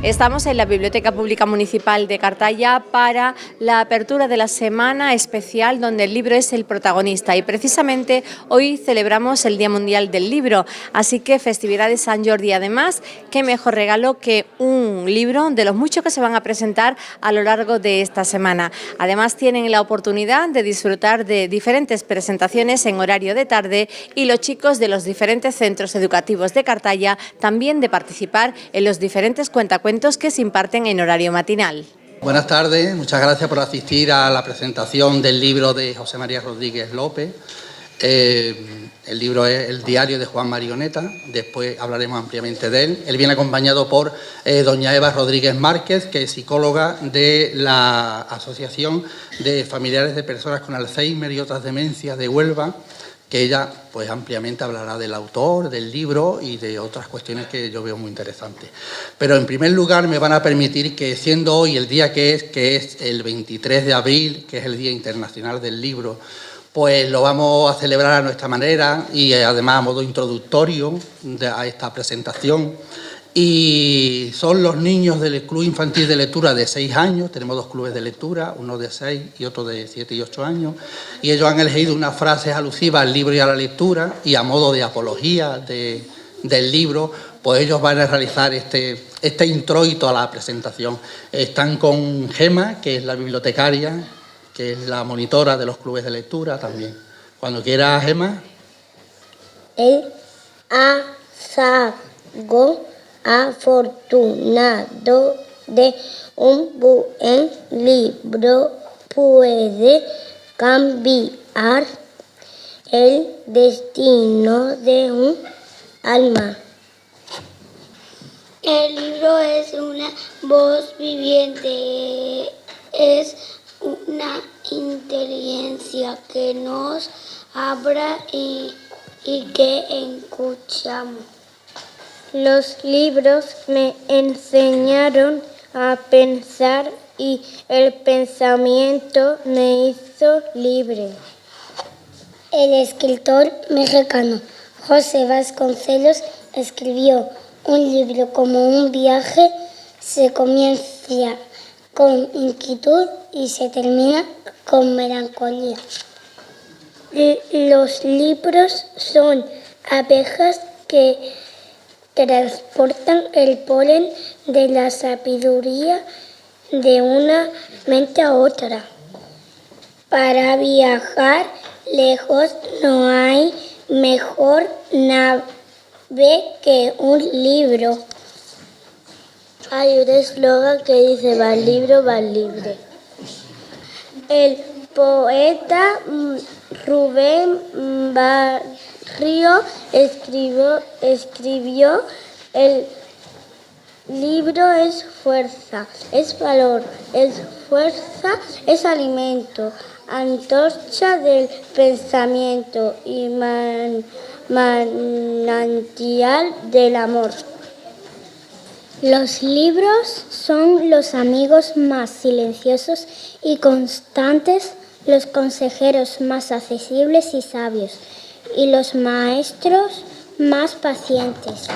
Estamos en la Biblioteca Pública Municipal de Cartaya para la apertura de la semana especial donde el libro es el protagonista y precisamente hoy celebramos el Día Mundial del Libro, así que festividad de San Jordi. Además, qué mejor regalo que un libro de los muchos que se van a presentar a lo largo de esta semana. Además, tienen la oportunidad de disfrutar de diferentes presentaciones en horario de tarde y los chicos de los diferentes centros educativos de Cartaya también de participar en los diferentes cuentacuentos que se imparten en horario matinal. Buenas tardes, muchas gracias por asistir a la presentación del libro de José María Rodríguez López. El libro es El diario de Juan Marioneta, después hablaremos ampliamente de él. Él viene acompañado por doña Eva Rodríguez Márquez, que es psicóloga de la Asociación de Familiares de Personas con Alzheimer y otras demencias de Huelva, que ella pues ampliamente hablará del autor, del libro y de otras cuestiones que yo veo muy interesantes. Pero en primer lugar me van a permitir que, siendo hoy el día que es el 23 de abril, que es el Día Internacional del Libro, pues lo vamos a celebrar a nuestra manera y además a modo introductorio a esta presentación. Y son los niños del Club Infantil de Lectura de 6 años, tenemos 2 clubes de lectura, uno de 6 y otro de 7 y 8 años, y ellos han elegido unas frases alusivas al libro y a la lectura, y a modo de apología del libro, pues ellos van a realizar este introito a la presentación. Están con Gema, que es la bibliotecaria, que es la monitora de los clubes de lectura también. Cuando quiera, Gema. El azago afortunado de un buen libro puede cambiar el destino de un alma. El libro es una voz viviente, es una inteligencia que nos habla y que escuchamos. Los libros me enseñaron a pensar y el pensamiento me hizo libre. El escritor mexicano José Vasconcelos escribió un libro como un viaje, se comienza con inquietud y se termina con melancolía. Los libros son abejas que transportan el polen de la sabiduría de una mente a otra. Para viajar lejos no hay mejor nave que un libro. Hay un eslogan que dice: va el libro, va el libre. El poeta Rubén Barrio escribió: el libro es fuerza, es valor, es fuerza, es alimento, antorcha del pensamiento y manantial del amor. Los libros son los amigos más silenciosos y constantes, los consejeros más accesibles y sabios, y los maestros más pacientes.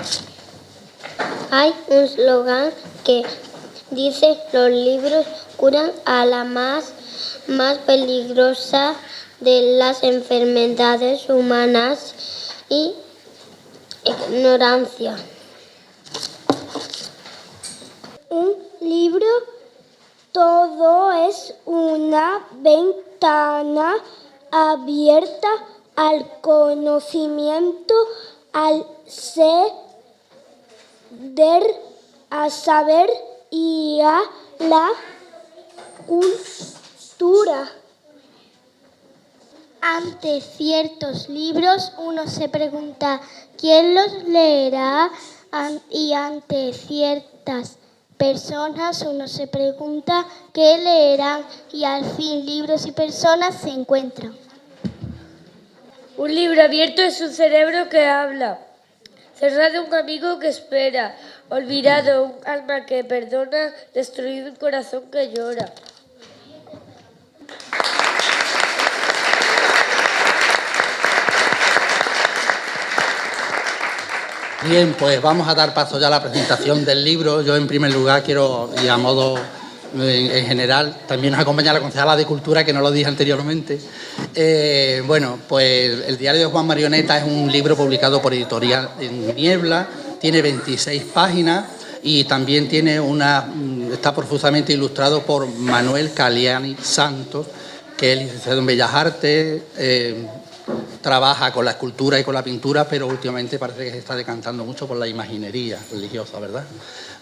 Hay un slogan que dice: los libros curan a la más peligrosa de las enfermedades humanas y ignorancia. Un libro todo es una ventana abierta al conocimiento, al saber y a la cultura. Ante ciertos libros uno se pregunta quién los leerá, y ante ciertas personas uno se pregunta qué leerán, y al fin libros y personas se encuentran. Un libro abierto es un cerebro que habla, cerrado un amigo que espera, olvidado un alma que perdona, destruido un corazón que llora. Bien, pues vamos a dar paso ya a la presentación del libro. Yo, en primer lugar, quiero, y a modo en general, también nos acompaña la concejala de Cultura, que no lo dije anteriormente. Bueno, pues El diario de Juan Marioneta es un libro publicado por Editorial Niebla, tiene 26 páginas y también tiene está profusamente ilustrado por Manuel Caliani Santos, que es licenciado en Bellas Artes, trabaja con la escultura y con la pintura, pero últimamente parece que se está decantando mucho por la imaginería religiosa, ¿verdad?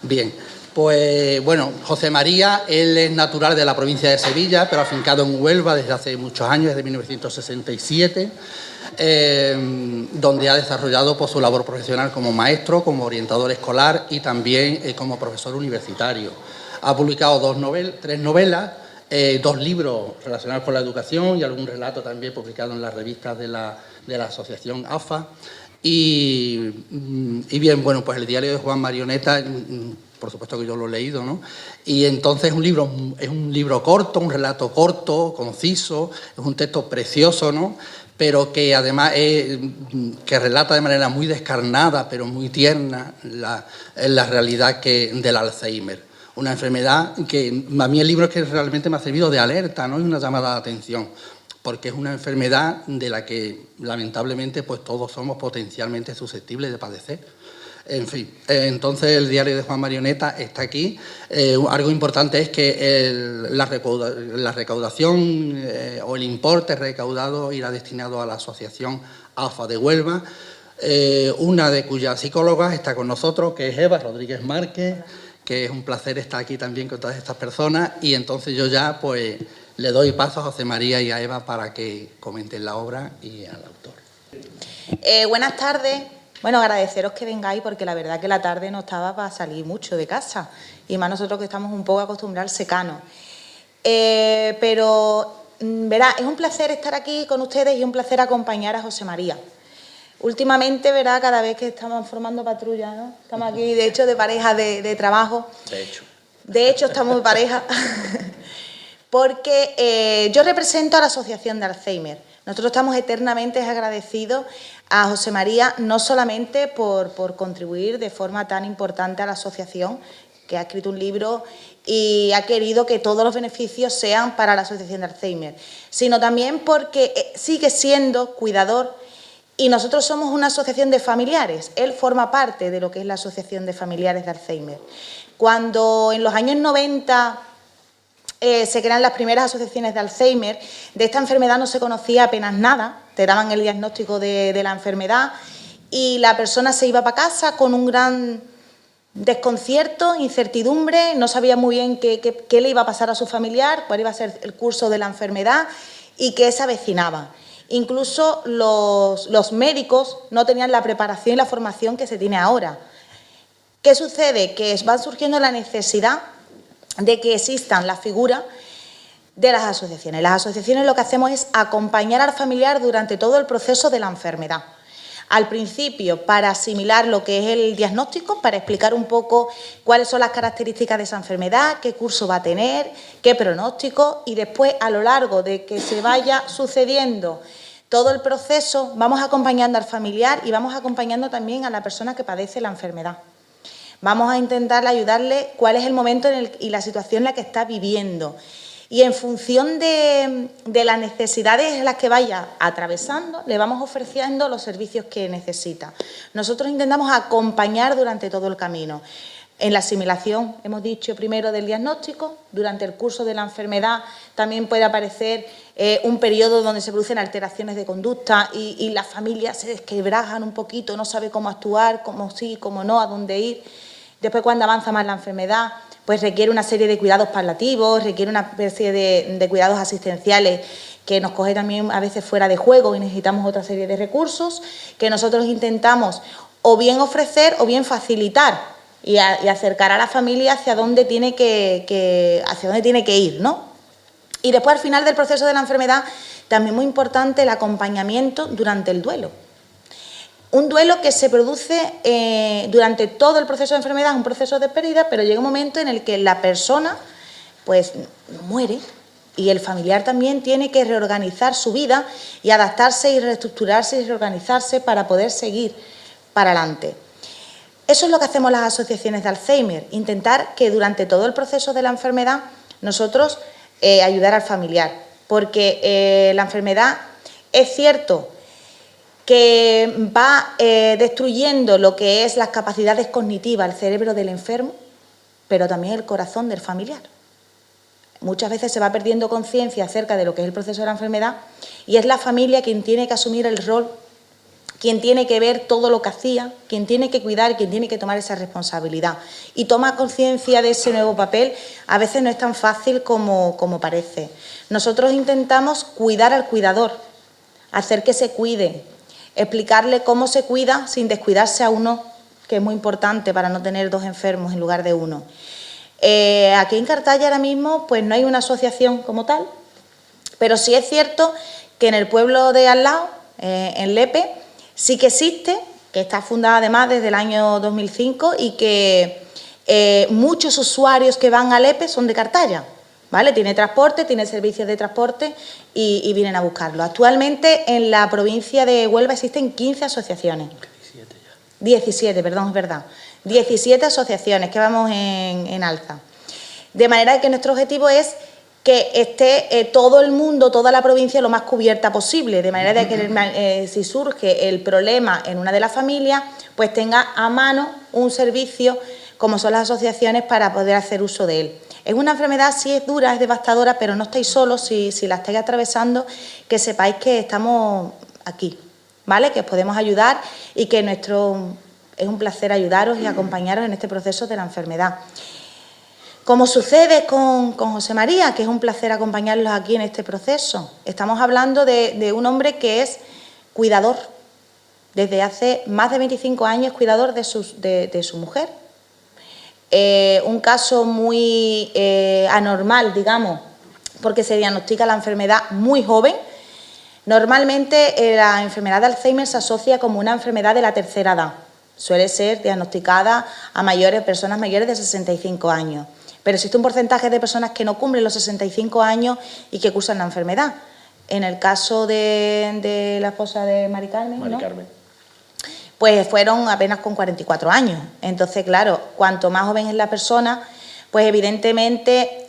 Bien, pues bueno, José María, él es natural de la provincia de Sevilla, pero afincado en Huelva desde hace muchos años, desde 1967, donde ha desarrollado pues, su labor profesional como maestro, como orientador escolar y también como profesor universitario. Ha publicado 3 novelas, 2 libros relacionados con la educación y algún relato también publicado en las revistas de la asociación AFA. Y bien, bueno, pues El diario de Juan Marioneta, por supuesto que yo lo he leído, ¿no? Y entonces es un libro corto, un relato corto, conciso, es un texto precioso, ¿no? Pero que además que relata de manera muy descarnada, pero muy tierna, la realidad del Alzheimer. Una enfermedad que a mí el libro es que realmente me ha servido de alerta, ¿no? Y una llamada de atención, porque es una enfermedad de la que lamentablemente pues todos somos potencialmente susceptibles de padecer. En fin, entonces El diario de Juan Marioneta está aquí. Algo importante es que la recaudación o el importe recaudado irá destinado a la asociación AFA de Huelva, una de cuyas psicólogas está con nosotros, que es Eva Rodríguez Márquez, que es un placer estar aquí también con todas estas personas, y entonces yo ya pues le doy paso a José María y a Eva para que comenten la obra y al autor. Buenas tardes. Bueno, agradeceros que vengáis porque la verdad que la tarde no estaba para salir mucho de casa y más nosotros que estamos un poco acostumbrados al secano. Pero verá, es un placer estar aquí con ustedes y un placer acompañar a José María. Últimamente, verá, cada vez que estamos formando patrulla, ¿no? Estamos aquí, de hecho, de pareja de trabajo. De hecho, estamos de pareja. Porque yo represento a la Asociación de Alzheimer. Nosotros estamos eternamente agradecidos a José María, no solamente por contribuir de forma tan importante a la asociación, que ha escrito un libro y ha querido que todos los beneficios sean para la Asociación de Alzheimer, sino también porque sigue siendo cuidador y nosotros somos una asociación de familiares. Él forma parte de lo que es la Asociación de Familiares de Alzheimer. Cuando en los años 90... se crean las primeras asociaciones de Alzheimer, de esta enfermedad no se conocía apenas nada, te daban el diagnóstico de la enfermedad y la persona se iba para casa con un gran desconcierto, incertidumbre, no sabía muy bien qué le iba a pasar a su familiar, cuál iba a ser el curso de la enfermedad y qué se avecinaba. Incluso los médicos no tenían la preparación y la formación que se tiene ahora. ¿Qué sucede? Que va surgiendo la necesidad de que existan las figuras de las asociaciones. Las asociaciones lo que hacemos es acompañar al familiar durante todo el proceso de la enfermedad. Al principio, para asimilar lo que es el diagnóstico, para explicar un poco cuáles son las características de esa enfermedad, qué curso va a tener, qué pronóstico, y después, a lo largo de que se vaya sucediendo todo el proceso, vamos acompañando al familiar y vamos acompañando también a la persona que padece la enfermedad. Vamos a intentar ayudarle cuál es el momento y la situación en la que está viviendo. Y en función de las necesidades en las que vaya atravesando, le vamos ofreciendo los servicios que necesita. Nosotros intentamos acompañar durante todo el camino. En la asimilación, hemos dicho primero del diagnóstico, durante el curso de la enfermedad también puede aparecer un periodo donde se producen alteraciones de conducta y las familias se desquebrajan un poquito, no sabe cómo actuar, cómo sí, cómo no, a dónde ir. Después, cuando avanza más la enfermedad, pues requiere una serie de cuidados paliativos, requiere una serie de cuidados asistenciales que nos coge también a veces fuera de juego y necesitamos otra serie de recursos que nosotros intentamos o bien ofrecer o bien facilitar y acercar a la familia hacia dónde tiene que ir, ¿no? Y después, al final del proceso de la enfermedad, también muy importante el acompañamiento durante el duelo. Un duelo que se produce durante todo el proceso de enfermedad, un proceso de pérdida, pero llega un momento en el que la persona pues muere y el familiar también tiene que reorganizar su vida y adaptarse y reestructurarse y reorganizarse para poder seguir para adelante. Eso es lo que hacemos las asociaciones de Alzheimer, intentar que durante todo el proceso de la enfermedad nosotros ayudar al familiar, porque la enfermedad es cierto que va destruyendo lo que es las capacidades cognitivas, el cerebro del enfermo, pero también el corazón del familiar. Muchas veces se va perdiendo conciencia acerca de lo que es el proceso de la enfermedad y es la familia quien tiene que asumir el rol, quien tiene que ver todo lo que hacía, quien tiene que cuidar, quien tiene que tomar esa responsabilidad. Y tomar conciencia de ese nuevo papel a veces no es tan fácil como parece. Nosotros intentamos cuidar al cuidador, hacer que se cuide, explicarle cómo se cuida sin descuidarse a uno, que es muy importante para no tener dos enfermos en lugar de uno. Aquí en Cartaya ahora mismo pues no hay una asociación como tal, pero sí es cierto que en el pueblo de al lado, en Lepe, sí que existe, que está fundada además desde el año 2005 y que muchos usuarios que van a Lepe son de Cartaya, ¿vale? Tiene transporte, tiene servicios de transporte y vienen a buscarlo. Actualmente en la provincia de Huelva existen 15 asociaciones. 17, perdón, es verdad. 17 asociaciones que vamos en alza. De manera que nuestro objetivo es que esté todo el mundo, toda la provincia lo más cubierta posible, de manera de que si surge el problema en una de las familias, pues tenga a mano un servicio como son las asociaciones para poder hacer uso de él. Es una enfermedad, sí es dura, es devastadora, pero no estáis solos, si la estáis atravesando, que sepáis que estamos aquí, ¿vale? Que os podemos ayudar y que es un placer ayudaros y acompañaros en este proceso de la enfermedad. Como sucede con José María, que es un placer acompañarlos aquí en este proceso. Estamos hablando de un hombre que es cuidador. Desde hace más de 25 años cuidador de su mujer. Un caso muy anormal, digamos, porque se diagnostica la enfermedad muy joven. Normalmente la enfermedad de Alzheimer se asocia como una enfermedad de la tercera edad. Suele ser diagnosticada a personas mayores de 65 años. Pero existe un porcentaje de personas que no cumplen los 65 años y que cursan la enfermedad. En el caso de la esposa de Mari Carmen, ¿no? Pues fueron apenas con 44 años. Entonces, claro, cuanto más joven es la persona, pues evidentemente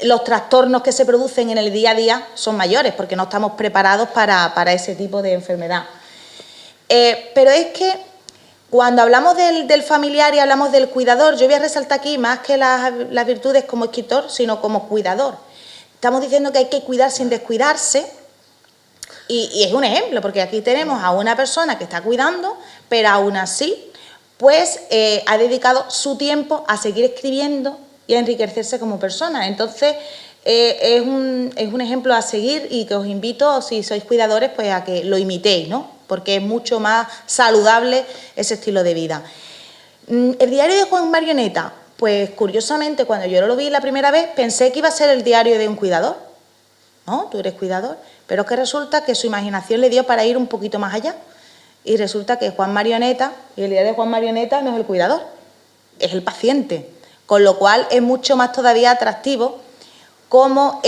los trastornos que se producen en el día a día son mayores, porque no estamos preparados para ese tipo de enfermedad. Pero es que cuando hablamos del familiar y hablamos del cuidador, yo voy a resaltar aquí más que las virtudes como escritor, sino como cuidador. Estamos diciendo que hay que cuidar sin descuidarse y es un ejemplo, porque aquí tenemos a una persona que está cuidando, pero aún así pues ha dedicado su tiempo a seguir escribiendo y a enriquecerse como persona. Entonces es un ejemplo a seguir y que os invito, si sois cuidadores, pues a que lo imitéis, ¿no? Porque es mucho más saludable ese estilo de vida. El diario de Juan Marioneta, pues curiosamente cuando yo lo vi la primera vez pensé que iba a ser el diario de un cuidador. ¿No? Tú eres cuidador, pero es que resulta que su imaginación le dio para ir un poquito más allá. Y resulta que Juan Marioneta, y el diario de Juan Marioneta no es el cuidador, es el paciente. Con lo cual es mucho más todavía atractivo cómo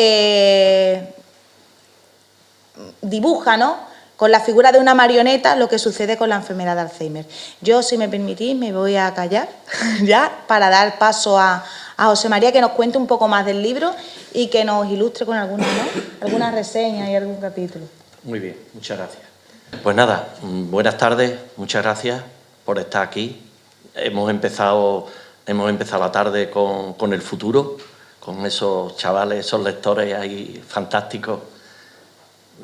dibuja, ¿no?, con la figura de una marioneta lo que sucede con la enfermedad de Alzheimer. Yo, si me permitís, me voy a callar ya para dar paso a José María, que nos cuente un poco más del libro y que nos ilustre con alguna reseña y algún capítulo. Muy bien, muchas gracias. Pues nada, buenas tardes, muchas gracias por estar aquí. Hemos empezado la tarde con el futuro, con esos chavales, esos lectores ahí fantásticos.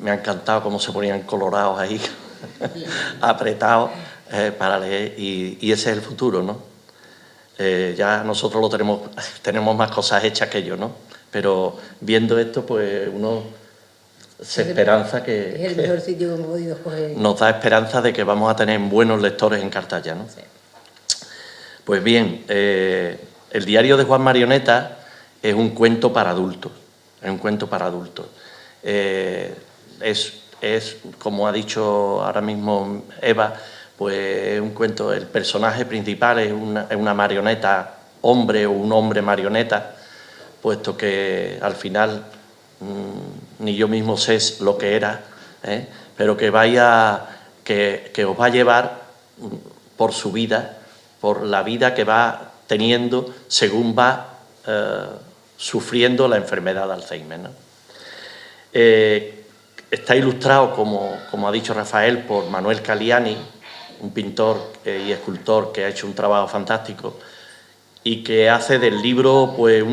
Me ha encantado cómo se ponían colorados ahí, apretados para leer, y ese es el futuro, ¿no? Ya nosotros tenemos más cosas hechas que ellos, ¿no? Pero viendo esto, pues uno se esperanza que... Es el mejor sitio que hemos podido coger. Nos da esperanza de que vamos a tener buenos lectores en Cartaya, ¿no? Sí. Pues bien, el diario de Juan Marioneta es un cuento para adultos, es un cuento para adultos. Es, como ha dicho ahora mismo Eva, pues es un cuento, el personaje principal es una marioneta hombre o un hombre marioneta, puesto que al final ni yo mismo sé lo que era, pero que os va a llevar por su vida, por la vida que va teniendo según va sufriendo la enfermedad de Alzheimer, ¿no? Está ilustrado, como ha dicho Rafael, por Manuel Caliani, un pintor y escultor que ha hecho un trabajo fantástico y que hace del libro, pues,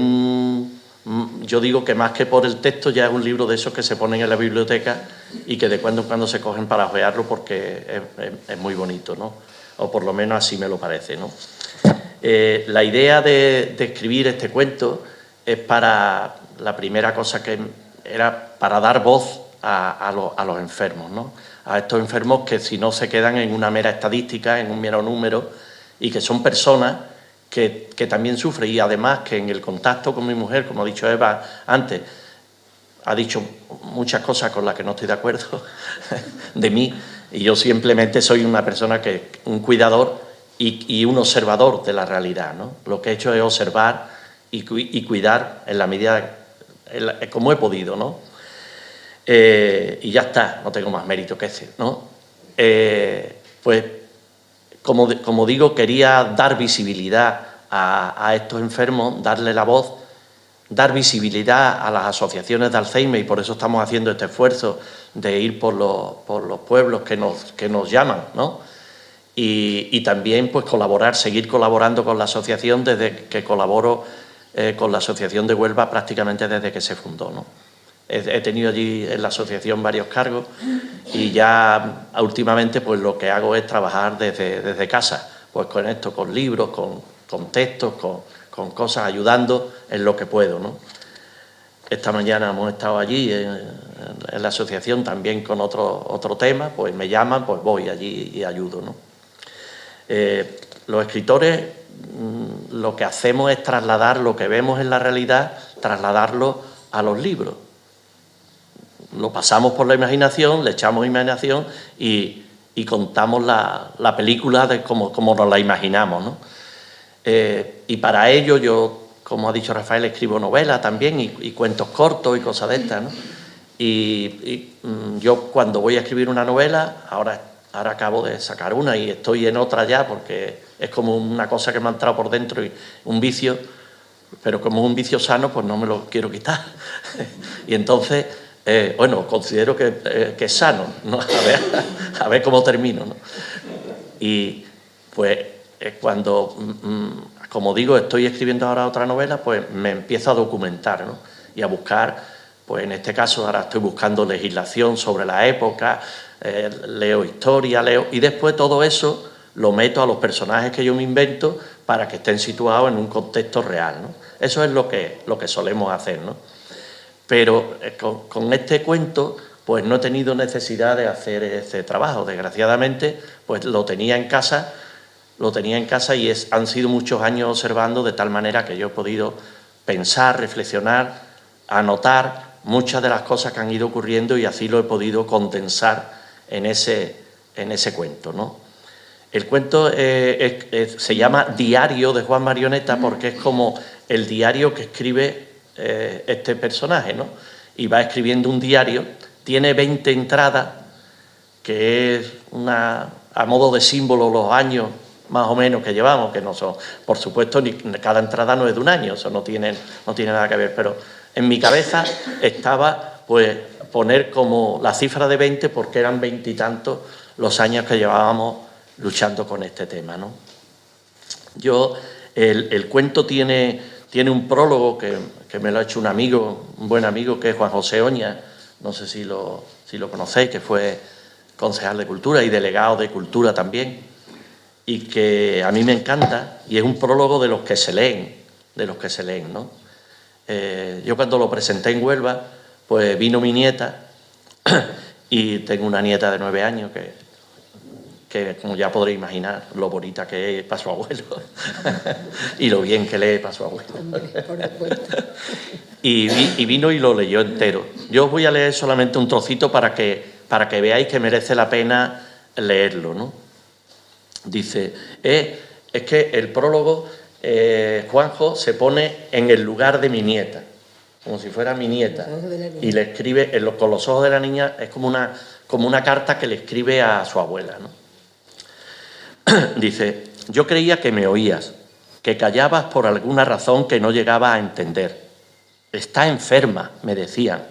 yo digo que más que por el texto, ya es un libro de esos que se ponen en la biblioteca y que de cuando en cuando se cogen para hojearlo porque es muy bonito, ¿no? O por lo menos así me lo parece, ¿no? La idea de escribir este cuento es para, la primera cosa que era para dar voz a los enfermos, ¿no? A estos enfermos que si no se quedan en una mera estadística, en un mero número, y que son personas que también sufren, y además que en el contacto con mi mujer, como ha dicho Eva antes, ha dicho muchas cosas con las que no estoy de acuerdo de mí, y yo simplemente soy una persona un cuidador y un observador de la realidad, ¿no? Lo que he hecho es observar y cuidar en la medida, como he podido, ¿no? Y ya está, no tengo más mérito que ese, ¿no? Pues, como digo, quería dar visibilidad a estos enfermos, darle la voz, dar visibilidad a las asociaciones de Alzheimer, y por eso estamos haciendo este esfuerzo de ir por los pueblos que nos llaman, ¿no? Y también, pues, seguir colaborando con la asociación desde que colaboro con la Asociación de Huelva prácticamente desde que se fundó, ¿no? He tenido allí en la asociación varios cargos y ya últimamente, pues, lo que hago es trabajar desde casa, pues con esto, con libros, con textos, con cosas, ayudando en lo que puedo, ¿no? Esta mañana hemos estado allí en la asociación también con otro tema, pues me llaman, pues voy allí y ayudo, ¿no? Los escritores lo que hacemos es trasladar lo que vemos en la realidad, trasladarlo a los libros. Lo pasamos por la imaginación, le echamos imaginación y contamos la película de como nos la imaginamos, ¿no? Y para ello yo, como ha dicho Rafael, escribo novelas también y cuentos cortos y cosas de estas, ¿no? Y yo cuando voy a escribir una novela, ahora acabo de sacar una y estoy en otra ya porque es como una cosa que me ha entrado por dentro y un vicio, pero como es un vicio sano, pues no me lo quiero quitar. Y entonces, bueno, considero que es sano, ¿no? A ver cómo termino, ¿no? Y pues cuando, como digo, estoy escribiendo ahora otra novela, pues me empiezo a documentar, ¿no? Y a buscar, pues en este caso ahora estoy buscando legislación sobre la época, leo historia, y después todo eso lo meto a los personajes que yo me invento para que estén situados en un contexto real, ¿no? Eso es lo que solemos hacer, ¿no? Pero con este cuento, pues no he tenido necesidad de hacer este trabajo. Desgraciadamente, pues lo tenía en casa y han sido muchos años observando, de tal manera que yo he podido pensar, reflexionar, anotar muchas de las cosas que han ido ocurriendo y así lo he podido condensar en ese cuento, ¿no? El cuento se llama Diario de Juan Marioneta porque es como el diario que escribe este personaje, ¿no? Y va escribiendo un diario, tiene 20 entradas, que es a modo de símbolo los años más o menos que llevamos, que no son, por supuesto, cada entrada no es de un año, eso no tiene nada que ver, pero en mi cabeza estaba, pues, poner como la cifra de 20 porque eran 20 y tantos los años que llevábamos luchando con este tema, ¿no? El cuento tiene un prólogo que me lo ha hecho un buen amigo, que es Juan José Oña, no sé si lo conocéis, que fue concejal de Cultura y delegado de Cultura también, y que a mí me encanta, y es un prólogo de los que se leen, ¿no? Yo cuando lo presenté en Huelva, pues vino mi nieta, y tengo una nieta de 9 años que como ya podréis imaginar, lo bonita que es para su abuelo y lo bien que lee para su abuelo. Y vino y lo leyó entero. Yo os voy a leer solamente un trocito para que veáis que merece la pena leerlo, ¿no? Dice, es que el prólogo, Juanjo se pone en el lugar de mi nieta, como si fuera mi nieta, y le escribe, con los ojos de la niña, es como una carta que le escribe a su abuela, ¿no? Dice, yo creía que me oías, que callabas por alguna razón que no llegaba a entender. Está enferma, me decían,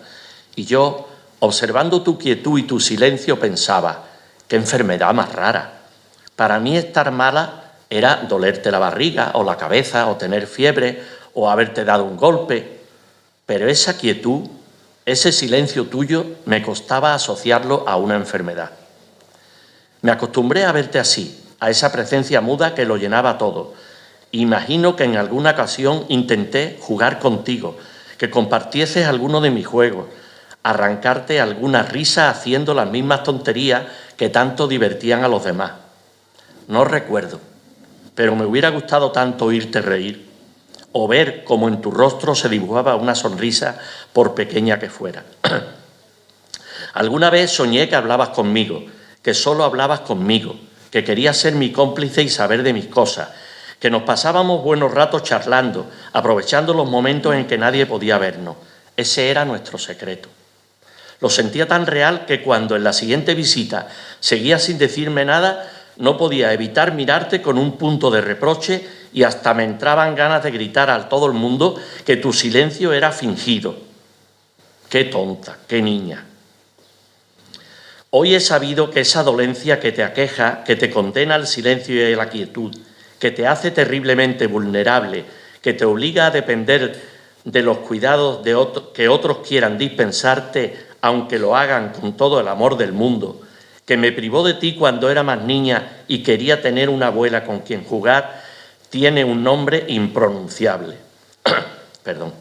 y yo, observando tu quietud y tu silencio, pensaba, qué enfermedad más rara. Para mí estar mala era dolerte la barriga o la cabeza o tener fiebre o haberte dado un golpe, pero esa quietud, ese silencio tuyo, me costaba asociarlo a una enfermedad. Me acostumbré a verte así, a esa presencia muda que lo llenaba todo. Imagino que en alguna ocasión intenté jugar contigo, que compartieses alguno de mis juegos, arrancarte alguna risa haciendo las mismas tonterías que tanto divertían a los demás. No recuerdo, pero me hubiera gustado tanto oírte reír o ver cómo en tu rostro se dibujaba una sonrisa, por pequeña que fuera. Alguna vez soñé que hablabas conmigo, que solo hablabas conmigo, que querías ser mi cómplice y saber de mis cosas, que nos pasábamos buenos ratos charlando, aprovechando los momentos en que nadie podía vernos. Ese era nuestro secreto. Lo sentía tan real que cuando en la siguiente visita seguías sin decirme nada, no podía evitar mirarte con un punto de reproche y hasta me entraban ganas de gritar a todo el mundo que tu silencio era fingido. ¡Qué tonta, qué niña! Hoy he sabido que esa dolencia que te aqueja, que te condena al silencio y a la quietud, que te hace terriblemente vulnerable, que te obliga a depender de los cuidados que otros quieran dispensarte, aunque lo hagan con todo el amor del mundo, que me privó de ti cuando era más niña y quería tener una abuela con quien jugar, tiene un nombre impronunciable. Perdón.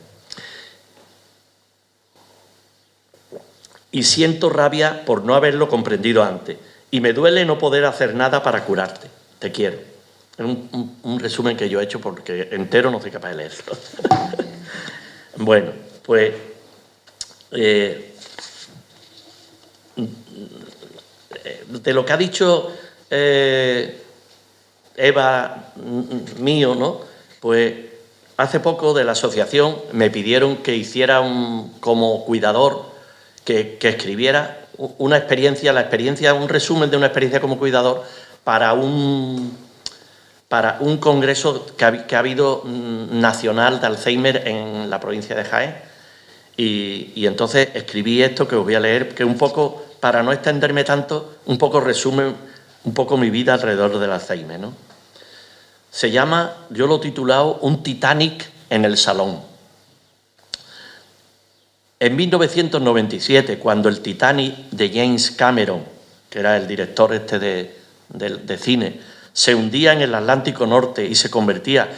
Y siento rabia por no haberlo comprendido antes, y me duele no poder hacer nada para curarte. Te quiero. Es un resumen que yo he hecho porque entero no soy capaz de leerlo. Bueno, pues de lo que ha dicho Eva mío, ¿no? Pues hace poco de la asociación me pidieron que hiciera como cuidador, que escribiera una experiencia, un resumen de una experiencia como cuidador para un congreso que ha habido nacional de Alzheimer en la provincia de Jaén. Y entonces escribí esto que os voy a leer, que un poco, para no extenderme tanto, un poco resume un poco mi vida alrededor del Alzheimer, ¿no? Se llama, yo lo he titulado, Un Titanic en el salón. En 1997, cuando el Titanic de James Cameron, que era el director de cine, se hundía en el Atlántico Norte y se convertía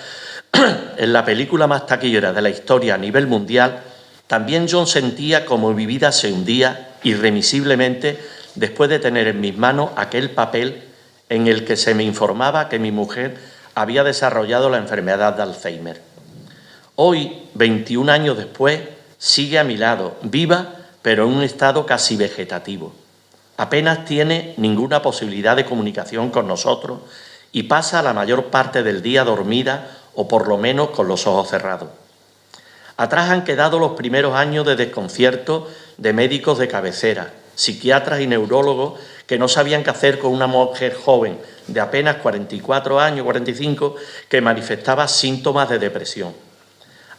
en la película más taquillera de la historia a nivel mundial, también yo sentía como mi vida se hundía irremisiblemente después de tener en mis manos aquel papel en el que se me informaba que mi mujer había desarrollado la enfermedad de Alzheimer. Hoy, 21 años después, sigue a mi lado, viva, pero en un estado casi vegetativo. Apenas tiene ninguna posibilidad de comunicación con nosotros y pasa la mayor parte del día dormida o por lo menos con los ojos cerrados. Atrás han quedado los primeros años de desconcierto de médicos de cabecera, psiquiatras y neurólogos que no sabían qué hacer con una mujer joven de apenas 44 años, 45, que manifestaba síntomas de depresión.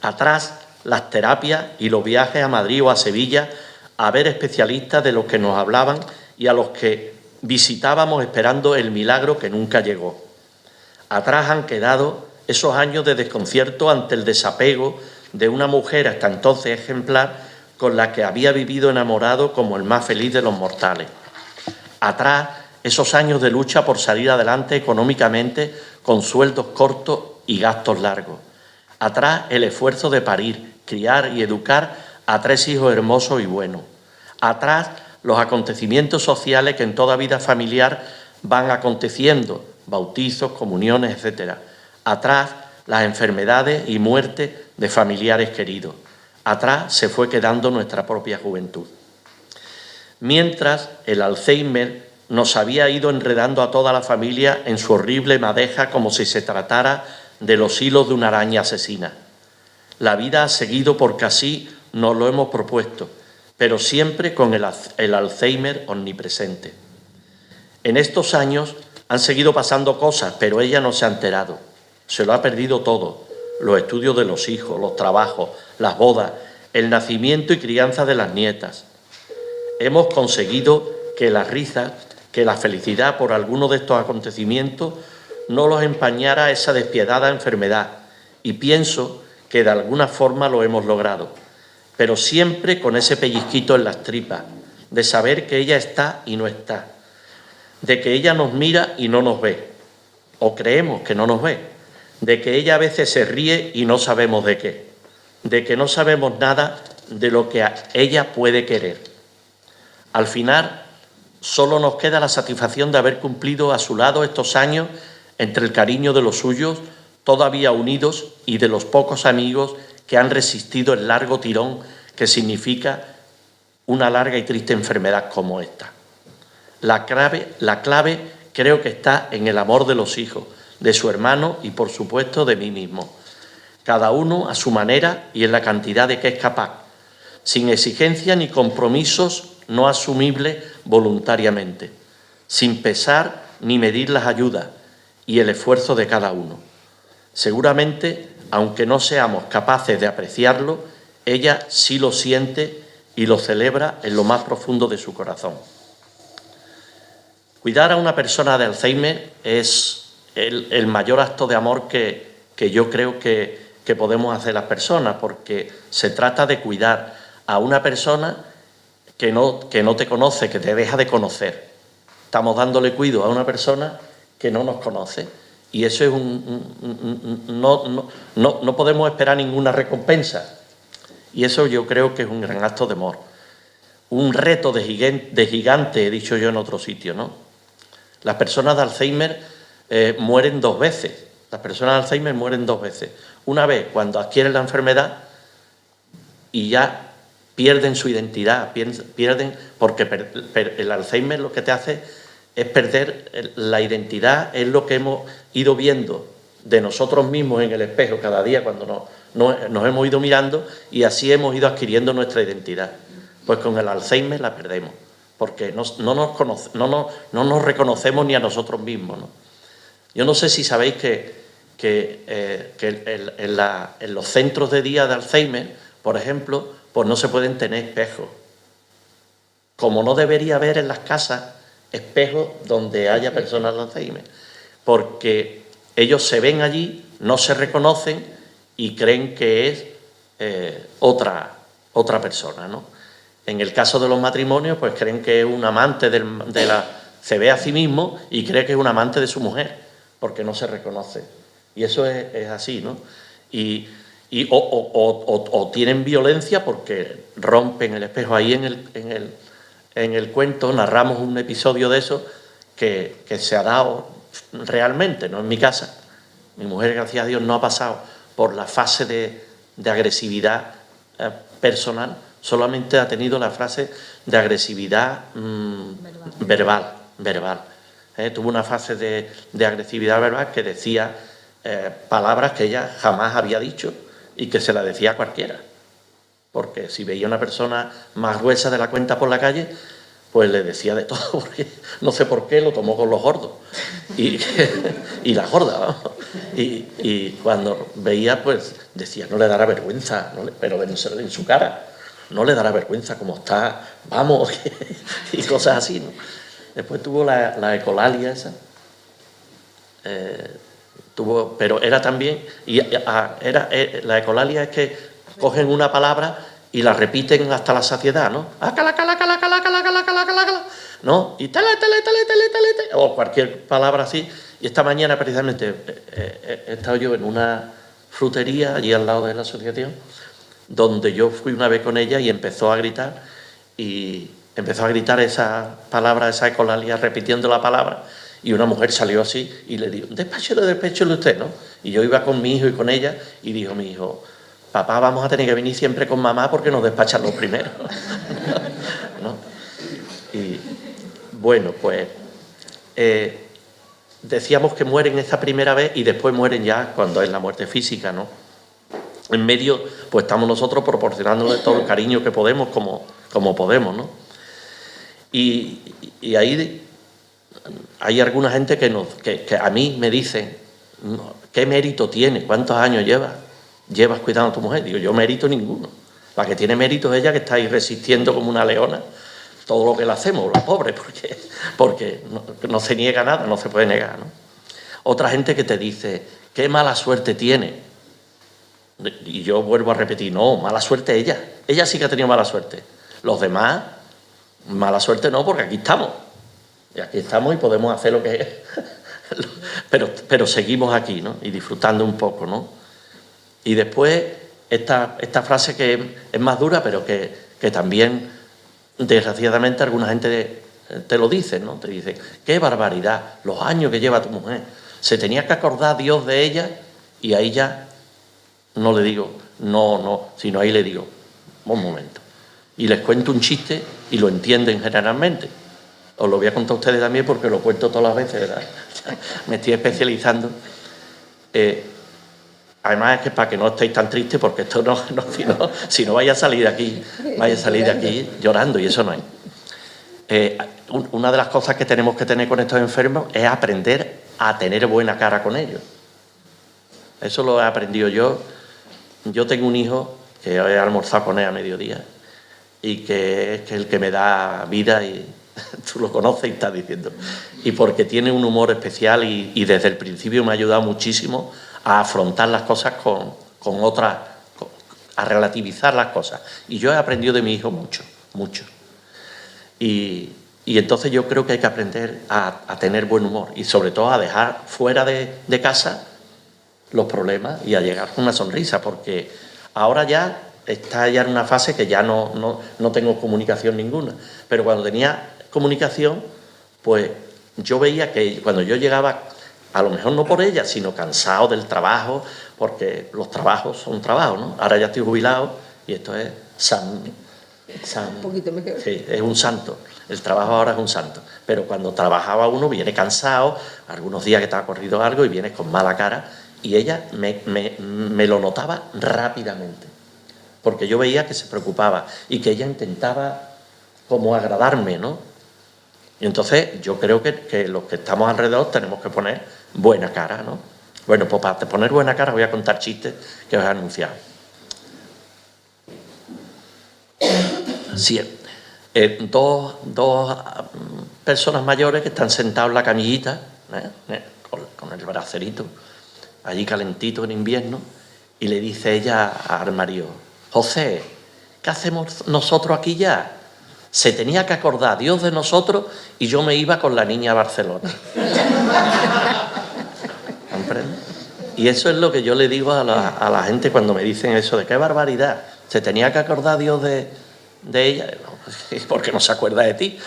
Atrás, las terapias y los viajes a Madrid o a Sevilla a ver especialistas de los que nos hablaban y a los que visitábamos esperando el milagro que nunca llegó. Atrás han quedado esos años de desconcierto ante el desapego de una mujer hasta entonces ejemplar con la que había vivido enamorado como el más feliz de los mortales. Atrás, esos años de lucha por salir adelante económicamente con sueldos cortos y gastos largos. Atrás, el esfuerzo de parir, criar y educar a 3 hijos hermosos y buenos. Atrás, los acontecimientos sociales que en toda vida familiar van aconteciendo, bautizos, comuniones, etc. Atrás, las enfermedades y muertes de familiares queridos. Atrás se fue quedando nuestra propia juventud. Mientras, el Alzheimer nos había ido enredando a toda la familia en su horrible madeja como si se tratara de los hilos de una araña asesina. La vida ha seguido porque así nos lo hemos propuesto, pero siempre con el Alzheimer omnipresente. En estos años Han seguido pasando cosas, pero ella no se ha enterado. Se lo ha perdido todo. Los estudios de los hijos, los trabajos, las bodas, el nacimiento y crianza de las nietas. Hemos conseguido que la risa, que la felicidad por alguno de estos acontecimientos no los empañara esa despiadada enfermedad, y pienso que de alguna forma lo hemos logrado, pero siempre con ese pellizquito en las tripas, de saber que ella está y no está, de que ella nos mira y no nos ve, o creemos que no nos ve, de que ella a veces se ríe y no sabemos de qué, de que no sabemos nada de lo que ella puede querer. Al final, solo nos queda la satisfacción de haber cumplido a su lado estos años entre el cariño de los suyos, todavía unidos, y de los pocos amigos que han resistido el largo tirón que significa una larga y triste enfermedad como esta. La clave creo que está en el amor de los hijos, de su hermano y, por supuesto, de mí mismo. Cada uno a su manera y en la cantidad de que es capaz, sin exigencia ni compromisos no asumibles voluntariamente, sin pesar ni medir las ayudas y el esfuerzo de cada uno. Seguramente, aunque no seamos capaces de apreciarlo, ella sí lo siente y lo celebra en lo más profundo de su corazón. Cuidar a una persona de Alzheimer es el mayor acto de amor que yo creo que podemos hacer las personas, porque se trata de cuidar a una persona que no te conoce, que te deja de conocer. Estamos dándole cuidado a una persona que no nos conoce, y eso es no podemos esperar ninguna recompensa, y eso yo creo que es un gran acto de amor, un reto de gigante, he dicho yo en otro sitio, ¿no? Las personas de Alzheimer mueren dos veces. Las personas de Alzheimer mueren dos veces. Una vez cuando adquieren la enfermedad y ya pierden su identidad, pierden, porque el Alzheimer lo que te hace es perder la identidad, es lo que hemos ido viendo de nosotros mismos en el espejo cada día cuando nos hemos ido mirando, y así hemos ido adquiriendo nuestra identidad. Pues con el Alzheimer la perdemos, porque no nos reconocemos ni a nosotros mismos, ¿no? Yo no sé si sabéis que en los centros de día de Alzheimer, por ejemplo, pues no se pueden tener espejos. Como no debería haber en las casas espejos donde haya personas de Alzheimer, porque ellos se ven allí, no se reconocen y creen que es otra persona, ¿no? En el caso de los matrimonios, pues creen que es un amante se ve a sí mismo y cree que es un amante de su mujer, porque no se reconoce. Y eso es así, ¿no? O tienen violencia porque rompen el espejo. Ahí en el cuento narramos un episodio de eso que se ha dado realmente, no en mi casa. Mi mujer, gracias a Dios, no ha pasado por la fase de agresividad personal, solamente ha tenido la fase de agresividad verbal. Tuvo una fase de agresividad verbal que decía palabras que ella jamás había dicho y que se la decía a cualquiera. Porque si veía una persona más gruesa de la cuenta por la calle, pues le decía de todo, porque no sé por qué lo tomó con los gordos y la gorda, vamos. Y cuando veía, pues decía, no le dará vergüenza, pero en su cara, no le dará vergüenza como está, vamos, y cosas así, ¿no? Después tuvo la ecolalia esa, pero era también, la ecolalia es que cogen una palabra y la repiten hasta la saciedad, ¿no? ¿No? Y tele, o cualquier palabra así. Y esta mañana precisamente he estado yo en una frutería allí al lado de la asociación, donde yo fui una vez con ella y empezó a gritar esa palabra, esa ecolalia, repitiendo la palabra, y una mujer salió así y le dijo, despéchele usted, ¿no? Y yo iba con mi hijo y con ella, y dijo mi hijo, papá, vamos a tener que venir siempre con mamá porque nos despachan los primeros. ¿No? Y bueno, pues decíamos que mueren esta primera vez y después mueren ya cuando es la muerte física, ¿no? En medio, pues estamos nosotros proporcionándole todo el cariño que podemos, como podemos, ¿no? Y ahí hay alguna gente que a mí me dicen, ¿qué mérito tiene? ¿Cuántos años llevas cuidando a tu mujer? Digo, yo mérito ninguno. La que tiene mérito es ella, que está ahí resistiendo como una leona todo lo que le hacemos, los pobres, porque no se niega nada, no se puede negar, ¿no? Otra gente que te dice, qué mala suerte tiene. Y yo vuelvo a repetir, no, mala suerte ella. Ella sí que ha tenido mala suerte. Los demás, mala suerte no, porque aquí estamos. Y aquí estamos y podemos hacer lo que es. pero seguimos aquí, ¿no? Y disfrutando un poco, ¿no? Y después, esta frase que es más dura, pero que también, desgraciadamente, alguna gente te lo dice, ¿no? Te dice, qué barbaridad, los años que lleva tu mujer. Se tenía que acordar Dios de ella, y ahí ya no le digo, no, sino ahí le digo, un momento. Y les cuento un chiste y lo entienden generalmente. Os lo voy a contar a ustedes también porque lo cuento todas las veces, ¿verdad? Me estoy especializando. Además es que para que no estéis tan tristes, porque esto si no vais a salir de aquí llorando, y eso no es. Una de las cosas que tenemos que tener con estos enfermos es aprender a tener buena cara con ellos. Eso lo he aprendido yo. Yo tengo un hijo que he almorzado con él a mediodía y que es el que me da vida, y tú lo conoces y estás diciendo. Y porque tiene un humor especial y desde el principio me ha ayudado muchísimo a afrontar las cosas con otras, a relativizar las cosas. Y yo he aprendido de mi hijo mucho. Y entonces yo creo que hay que aprender a tener buen humor y sobre todo a dejar fuera de casa los problemas y a llegar con una sonrisa, porque ahora ya está ya en una fase que ya no tengo comunicación ninguna, pero cuando tenía comunicación, pues yo veía que cuando yo llegaba, a lo mejor no por ella, sino cansado del trabajo, porque los trabajos son trabajos, ¿no? Ahora ya estoy jubilado y esto es Un poquito mejor. Sí, es un santo. El trabajo ahora es un santo. Pero cuando trabajaba uno viene cansado, algunos días que te ha corrido algo y vienes con mala cara, y ella me lo notaba rápidamente, porque yo veía que se preocupaba y que ella intentaba como agradarme, ¿no? Y entonces yo creo que los que estamos alrededor tenemos que poner buena cara, ¿no? Bueno, pues para poner buena cara voy a contar chistes que os he anunciado. Sí, dos personas mayores que están sentados en la camillita, con el bracerito, allí calentito en invierno, y le dice ella al marido, José, ¿qué hacemos nosotros aquí ya? Se tenía que acordar Dios de nosotros y yo me iba con la niña a Barcelona. ¿Comprende? Y eso es lo que yo le digo a la gente cuando me dicen eso, de qué barbaridad, se tenía que acordar Dios de ella, no, pues, porque no se acuerda de ti.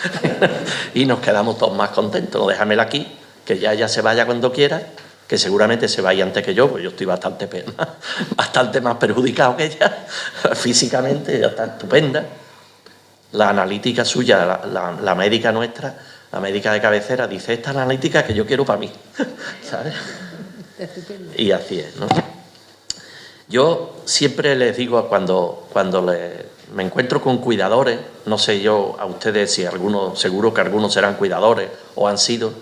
Y nos quedamos todos más contentos. No, déjamela aquí, que ya ella se vaya cuando quiera, que seguramente se vaya antes que yo, pues yo estoy bastante más perjudicado que ella físicamente. Ella está estupenda. La analítica suya, la médica nuestra, la médica de cabecera, dice, esta analítica que yo quiero para mí, ¿sabes? Y así es, ¿no? Yo siempre les digo cuando me encuentro con cuidadores, no sé yo a ustedes si algunos, seguro que algunos serán cuidadores o han sido,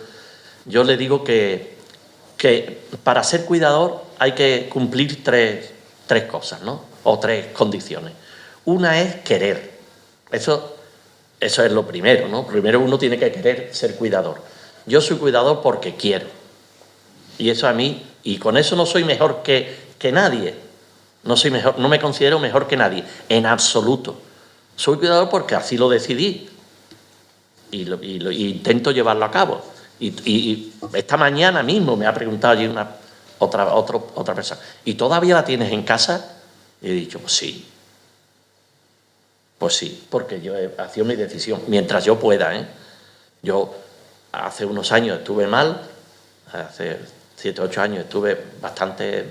yo les digo que para ser cuidador hay que cumplir tres cosas, ¿no? O tres condiciones. Una es querer. Eso es lo primero, ¿no? Primero uno tiene que querer ser cuidador. Yo soy cuidador porque quiero. Y eso a mí, y con eso no soy mejor que nadie. No me considero mejor que nadie, en absoluto. Soy cuidador porque así lo decidí y intento llevarlo a cabo. Y esta mañana mismo me ha preguntado allí otra persona, ¿y todavía la tienes en casa? Y he dicho, pues sí, porque yo he sido mi decisión, mientras yo pueda, ¿eh? Yo hace unos años estuve mal, hace 7 o 8 años estuve bastante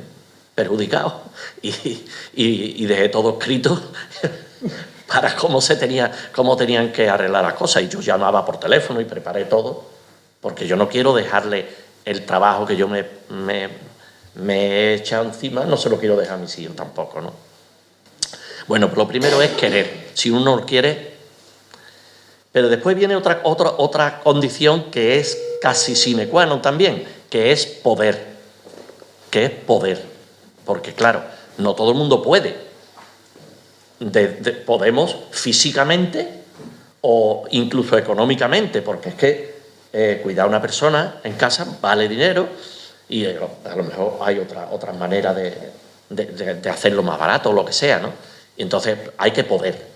perjudicado y dejé todo escrito para cómo tenían que arreglar las cosas, y yo llamaba por teléfono y preparé todo, porque yo no quiero dejarle el trabajo que yo me he echado encima, no se lo quiero dejar a mis hijos tampoco, ¿no? Bueno, pues lo primero es querer. Si uno quiere, Pero después viene otra condición que es casi sine qua non también, que es poder. Porque claro, no todo el mundo puede. Podemos físicamente o incluso económicamente, porque es que cuidar a una persona en casa vale dinero y a lo mejor hay otra manera de hacerlo más barato o lo que sea, ¿no? Y entonces hay que poder.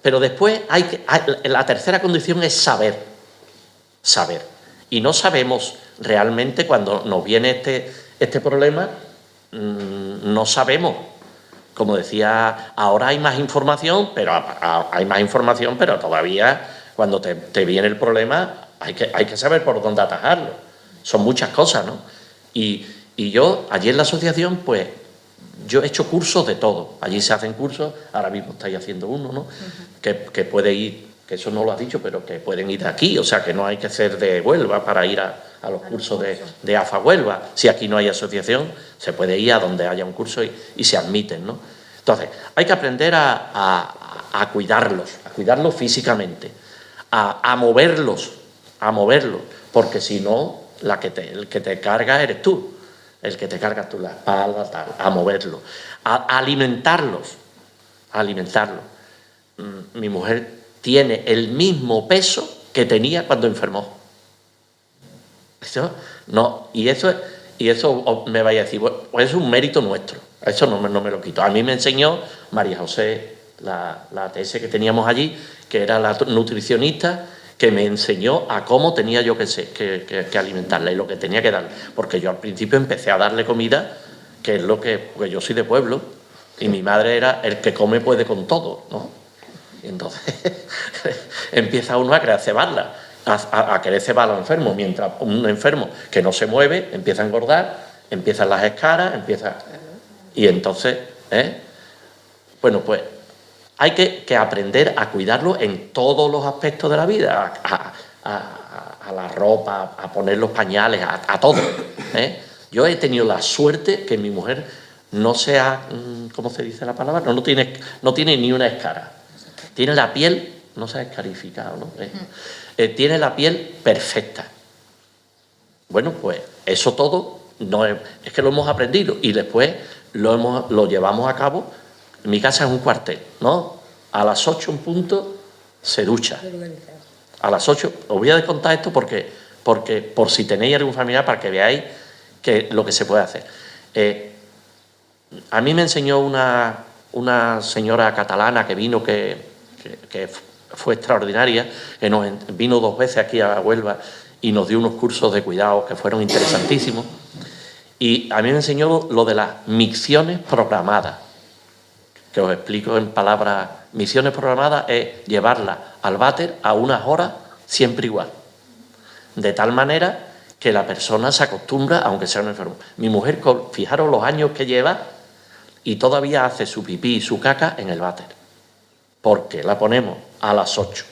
Pero después la tercera condición es saber. Y no sabemos realmente cuando nos viene este problema, no sabemos. Como decía, ahora hay más información, pero todavía cuando te viene el problema hay que saber por dónde atajarlo. Son muchas cosas, ¿no? Y yo, allí en la asociación, pues, yo he hecho cursos de todo. Allí se hacen cursos, ahora mismo estáis haciendo uno, ¿no? Que puede ir, que eso no lo has dicho, pero que pueden ir de aquí, o sea, que no hay que ser de Huelva para ir a los cursos de AFA Huelva. Si aquí no hay asociación, se puede ir a donde haya un curso y se admiten, ¿no? Entonces, hay que aprender a cuidarlos físicamente, a moverlos, porque si no, el que te carga eres tú. El que te carga tú la espalda, tal, a moverlo, a alimentarlos. Mi mujer tiene el mismo peso que tenía cuando enfermó. ¿Eso? No, y eso me vaya a decir, pues es un mérito nuestro, eso no me lo quito. A mí me enseñó María José, la ATS que teníamos allí, que era la nutricionista, que me enseñó a cómo tenía yo que alimentarla y lo que tenía que darle. Porque yo al principio empecé a darle comida, que es porque yo soy de pueblo, y mi madre era el que come puede con todo, ¿no? Y entonces empieza uno a querer cebarla, a querer cebar a los enfermos, mientras un enfermo que no se mueve empieza a engordar, empiezan las escaras, y entonces, bueno, pues hay que aprender a cuidarlo en todos los aspectos de la vida, a la ropa, a poner los pañales, a todo. Yo he tenido la suerte que mi mujer no sea, ¿cómo se dice la palabra? No tiene ni una escara. Tiene la piel, no se ha escarificado, ¿no? Tiene la piel perfecta. Bueno, pues eso todo es que lo hemos aprendido y después lo llevamos a cabo. Mi casa es un cuartel, ¿no? A las 8 en punto se ducha. A las 8, os voy a contar esto porque por si tenéis algún familiar para que veáis lo que se puede hacer. A mí me enseñó una señora catalana que vino, que fue extraordinaria, que vino 2 veces aquí a Huelva y nos dio unos cursos de cuidados que fueron interesantísimos. Y a mí me enseñó lo de las micciones programadas, que os explico en palabras. Misiones programadas es llevarla al váter a unas horas siempre igual, de tal manera que la persona se acostumbra, aunque sea un enfermo. Mi mujer, fijaros los años que lleva y todavía hace su pipí y su caca en el váter, porque la ponemos a las 8,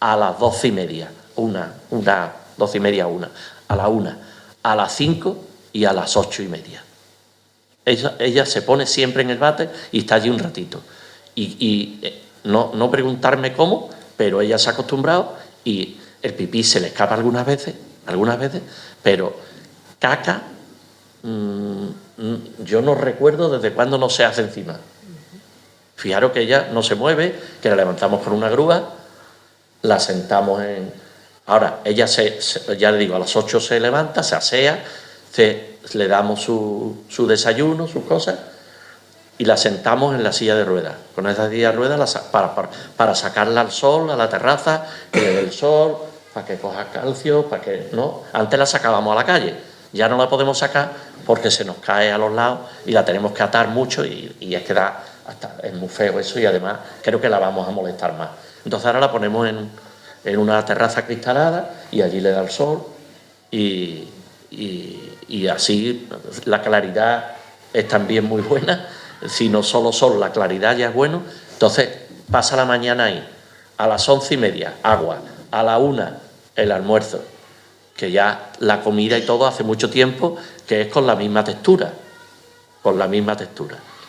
a las 12:30, una, 12:30, a la 1, a las 5 y a las 8:30. Ella se pone siempre en el váter y está allí un ratito. Y no preguntarme cómo, pero ella se ha acostumbrado y el pipí se le escapa algunas veces, pero caca, yo no recuerdo desde cuándo no se hace encima. Fijaros que ella no se mueve, que la levantamos con una grúa, la sentamos Ahora, ella ya le digo, a las 8 se levanta, se asea, le damos su desayuno, sus cosas, y la sentamos en la silla de ruedas. Con esa silla de ruedas para sacarla al sol, a la terraza, que le dé el sol, para que coja calcio, para que no. Antes la sacábamos a la calle, ya no la podemos sacar porque se nos cae a los lados y la tenemos que atar mucho y es que es muy feo eso, y además creo que la vamos a molestar más. Entonces ahora la ponemos en una terraza cristalada y allí le da el sol y así la claridad es también muy buena. Si no solo sol, la claridad ya es bueno. Entonces pasa la mañana ahí, a las 11:30 agua, a la 1 el almuerzo, que ya la comida y todo hace mucho tiempo que es con la misma textura,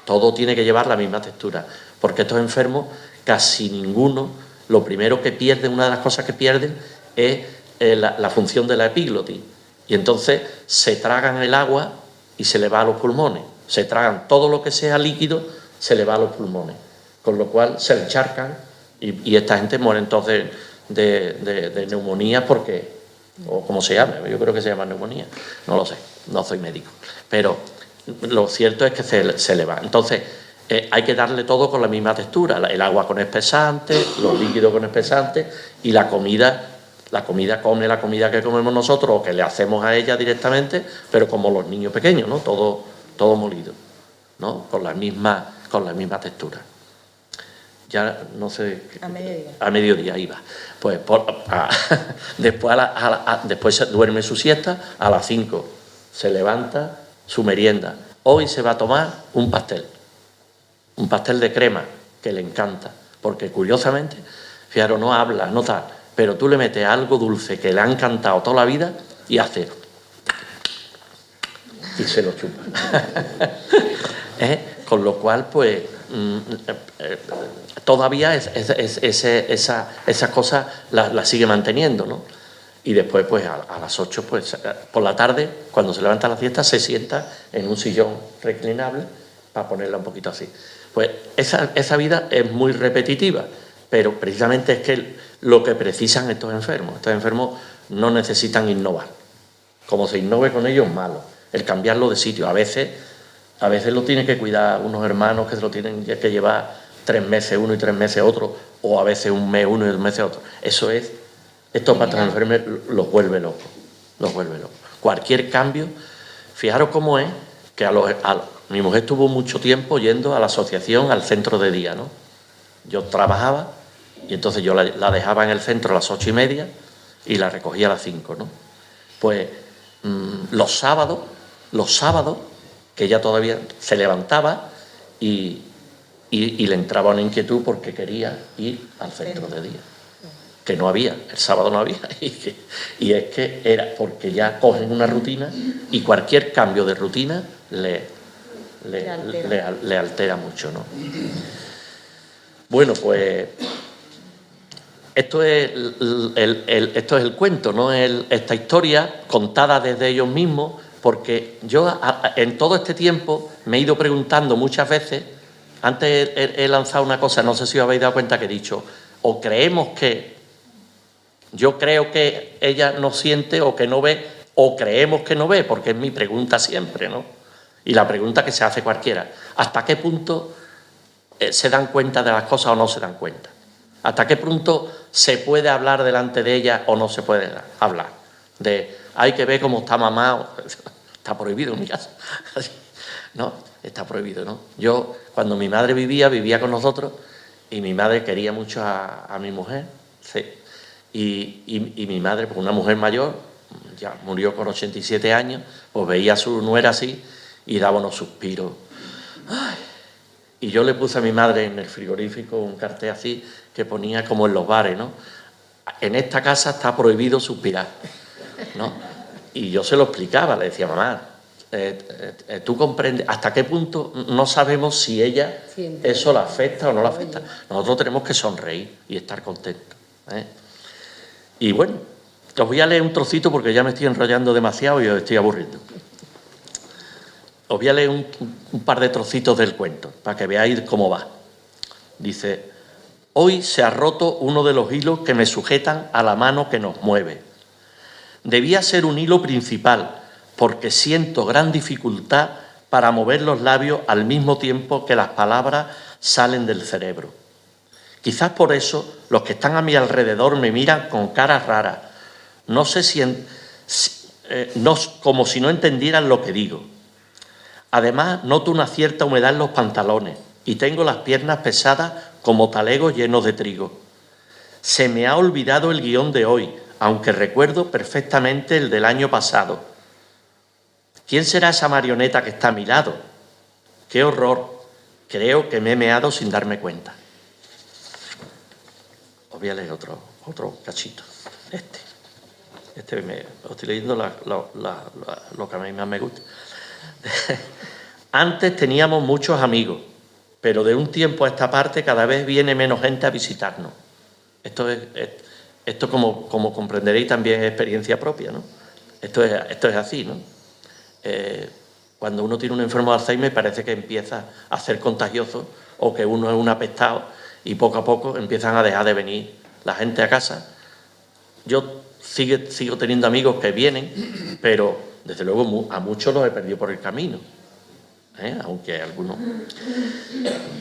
todo tiene que llevar la misma textura, porque estos enfermos casi ninguno, lo primero que pierden, una de las cosas que pierden es la función de la epiglotis. Y entonces se tragan el agua y se le va a los pulmones. Se tragan todo lo que sea líquido, se le va a los pulmones. Con lo cual se encharcan y esta gente muere entonces de neumonía porque, o como se llama, yo creo que se llama neumonía, no lo sé, no soy médico. Pero lo cierto es que se le va. Entonces hay que darle todo con la misma textura, el agua con espesante, los líquidos con espesante y la comida come la comida que comemos nosotros o que le hacemos a ella directamente, pero como los niños pequeños, ¿no? Todo molido, ¿no? Con la misma textura. Ya no sé... A mediodía iba. Pues después se duerme su siesta, a las 5 se levanta su merienda. Hoy se va a tomar un pastel de crema, que le encanta, porque curiosamente, fijaros, no habla, no tal, pero tú le metes algo dulce que le ha encantado toda la vida y hace... y se lo chupa. Con lo cual, pues... todavía esa cosa la sigue manteniendo, ¿no? Y después, pues a las 8, pues por la tarde, cuando se levanta la siesta, se sienta en un sillón reclinable para ponerla un poquito así. Pues esa vida es muy repetitiva, pero precisamente es que lo que precisan estos enfermos no necesitan innovar. Como se innove con ellos, malo. El cambiarlo de sitio. A veces lo tiene que cuidar unos hermanos que se lo tienen que llevar 3 meses uno y 3 meses otro, o a veces un mes uno y 2 meses otro. Estos para los enfermos los vuelve locos. Cualquier cambio, fijaros cómo es que mi mujer estuvo mucho tiempo yendo a la asociación, al centro de día, ¿no? Yo trabajaba y entonces yo la dejaba en el centro a las 8:30 y la recogía a las 5, ¿no? Pues los sábados, que ella todavía se levantaba y le entraba una inquietud porque quería ir al centro de día, que no había, el sábado no había, y es que era porque ya cogen una rutina y cualquier cambio de rutina le altera mucho, ¿no? Bueno, pues esto es el cuento, ¿no? Esta historia contada desde ellos mismos, porque yo en todo este tiempo me he ido preguntando muchas veces. Antes he lanzado una cosa, no sé si os habéis dado cuenta que he dicho, o creemos que, yo creo que ella no siente o que no ve, o creemos que no ve, porque es mi pregunta siempre, ¿no? Y la pregunta que se hace cualquiera, ¿hasta qué punto se dan cuenta de las cosas o no se dan cuenta? ¿Hasta qué punto se puede hablar delante de ella o no se puede hablar? Hay que ver cómo está mamá, está prohibido en mi casa, ¿no? Está prohibido, ¿no? Yo, cuando mi madre vivía con nosotros, y mi madre quería mucho a mi mujer, sí, y mi madre, pues una mujer mayor, ya murió con 87 años, pues veía a su nuera así y daba unos suspiros. ¡Ay! Y yo le puse a mi madre en el frigorífico un cartel así que ponía como en los bares, ¿no? En esta casa está prohibido suspirar, ¿no? Y yo se lo explicaba, le decía, mamá, tú comprendes hasta qué punto no sabemos si ella eso la afecta o no la afecta. Nosotros tenemos que sonreír y estar contentos, ¿eh? Y bueno, os voy a leer un trocito porque ya me estoy enrollando demasiado y os estoy aburriendo. Os voy a leer un par de trocitos del cuento para que veáis cómo va. Dice: hoy se ha roto uno de los hilos que me sujetan a la mano que nos mueve. Debía ser un hilo principal, porque siento gran dificultad para mover los labios al mismo tiempo que las palabras salen del cerebro. Quizás por eso los que están a mi alrededor me miran con caras raras, no sé como si no entendieran lo que digo. Además, noto una cierta humedad en los pantalones y tengo las piernas pesadas como talegos llenos de trigo. Se me ha olvidado el guión de hoy, aunque recuerdo perfectamente el del año pasado. ¿Quién será esa marioneta que está a mi lado? ¡Qué horror! Creo que me he meado sin darme cuenta. Os voy a leer otro cachito. Os estoy leyendo lo que a mí más me gusta. Antes teníamos muchos amigos, pero de un tiempo a esta parte cada vez viene menos gente a visitarnos. Esto como comprenderéis, también es experiencia propia, ¿no? Esto es así, ¿no? Cuando uno tiene un enfermo de Alzheimer parece que empieza a ser contagioso o que uno es un apestado y poco a poco empiezan a dejar de venir la gente a casa. Yo sigo teniendo amigos que vienen, pero desde luego a muchos los he perdido por el camino, aunque algunos...